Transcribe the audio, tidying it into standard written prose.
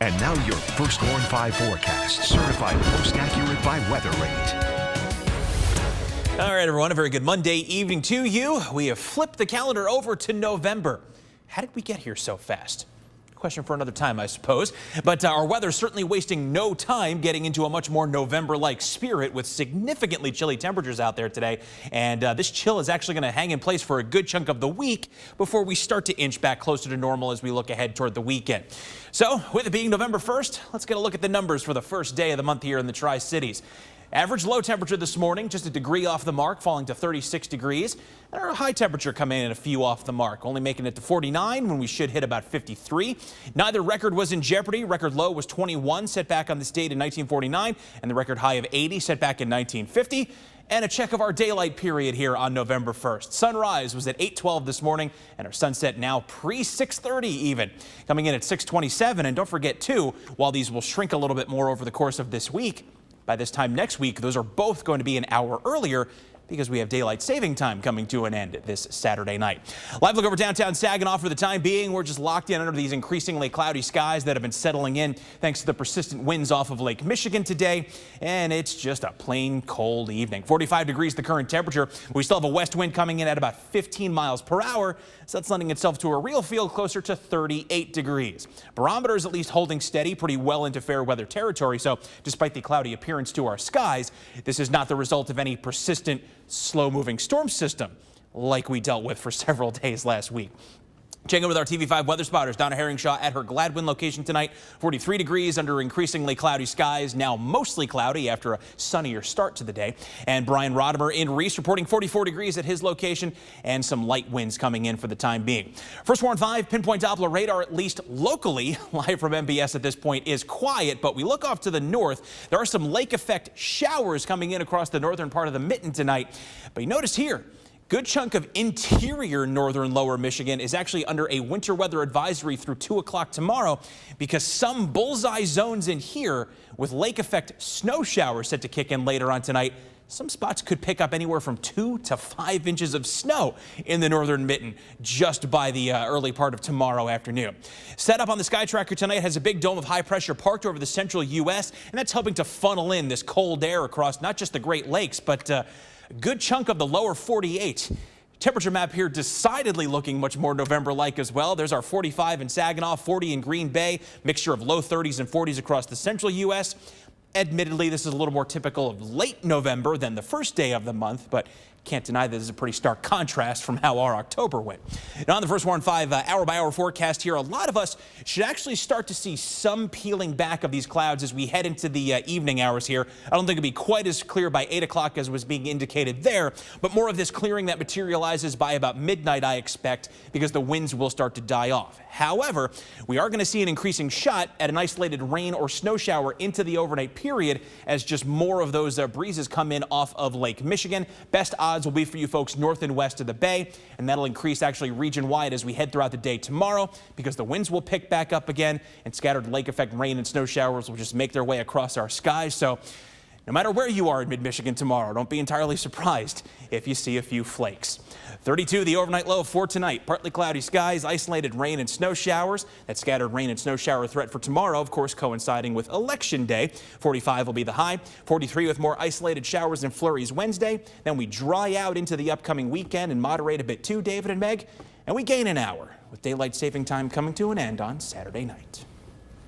And now your first Warn 5 forecast, certified most accurate by Weather Rate. All right, everyone, a very good Monday evening to you. We have flipped the calendar over to November. How did we get here so fast? Question for another time, I suppose. But our weather certainly wasting no time getting into a much more November-like spirit with significantly chilly temperatures out there today. And this chill is actually going to hang in place for a good chunk of the week before we start to inch back closer to normal as we look ahead toward the weekend. So with it being November 1st, let's get a look at the numbers for the first day of the month here in the Tri-Cities. Average low temperature this morning, just a degree off the mark, falling to 36 degrees. And our high temperature coming in a few off the mark, only making it to 49 when we should hit about 53. Neither record was in jeopardy. Record low was 21, set back on this date in 1949, and the record high of 80, set back in 1950. And a check of our daylight period here on November 1st. Sunrise was at 8:12 this morning, and our sunset now pre-6:30 even, coming in at 6:27. And don't forget, too, while these will shrink a little bit more over the course of this week, by this time next week, those are both going to be an hour earlier because we have daylight saving time coming to an end this Saturday night. Live look over downtown Saginaw for the time being. We're just locked in under these increasingly cloudy skies that have been settling in thanks to the persistent winds off of Lake Michigan today. And it's just a plain cold evening. 45 degrees the current temperature. We still have a west wind coming in at about 15 miles per hour. So that's lending itself to a real feel closer to 38 degrees. Barometer is at least holding steady pretty well into fair weather territory. So despite the cloudy appearance to our skies, this is not the result of any persistent slow-moving storm system like we dealt with for several days last week. Checking in with our TV5 weather spotters. Donna Herringshaw at her Gladwin location tonight. 43 degrees under increasingly cloudy skies, now mostly cloudy after a sunnier start to the day. And Brian Rodimer in Reese reporting 44 degrees at his location and some light winds coming in for the time being. First Warn 5 pinpoint Doppler radar, at least locally, live from MBS at this point, is quiet, but we look off to the north. There are some lake effect showers coming in across the northern part of the mitten tonight. But you notice here, good chunk of interior northern lower Michigan is actually under a winter weather advisory through 2 o'clock tomorrow because some bullseye zones in here with lake effect snow showers set to kick in later on tonight. Some spots could pick up anywhere from 2 to 5 inches of snow in the northern mitten just by the early part of tomorrow afternoon. Set up on the sky tracker tonight has a big dome of high pressure parked over the central U.S. and that's helping to funnel in this cold air across not just the Great Lakes, but a good chunk of the lower 48. Temperature map here decidedly looking much more November-like as well. There's our 45 in Saginaw, 40 in Green Bay, mixture of low 30s and 40s across the central U.S. Admittedly, this is a little more typical of late November than the first day of the month, but can't deny that this is a pretty stark contrast from how our October went. Now on the First Warn 5 hour-by-hour forecast here, a lot of us should actually start to see some peeling back of these clouds as we head into the evening hours here. I don't think it'll be quite as clear by 8 o'clock as was being indicated there, but more of this clearing that materializes by about midnight, I expect, because the winds will start to die off. However, we are going to see an increasing shot at an isolated rain or snow shower into the overnight period as just more of those breezes come in off of Lake Michigan. Best odds will be for you folks north and west of the bay, and that'll increase actually region-wide as we head throughout the day tomorrow because the winds will pick back up again and scattered lake effect rain and snow showers will just make their way across our skies. So no matter where you are in mid-Michigan tomorrow, don't be entirely surprised if you see a few flakes. 32 the overnight low for tonight. Partly cloudy skies, isolated rain and snow showers. That scattered rain and snow shower threat for tomorrow, of course, coinciding with Election Day. 45 will be the high. 43 with more isolated showers and flurries Wednesday. Then we dry out into the upcoming weekend and moderate a bit too, David and Meg. And we gain an hour with daylight saving time coming to an end on Saturday night.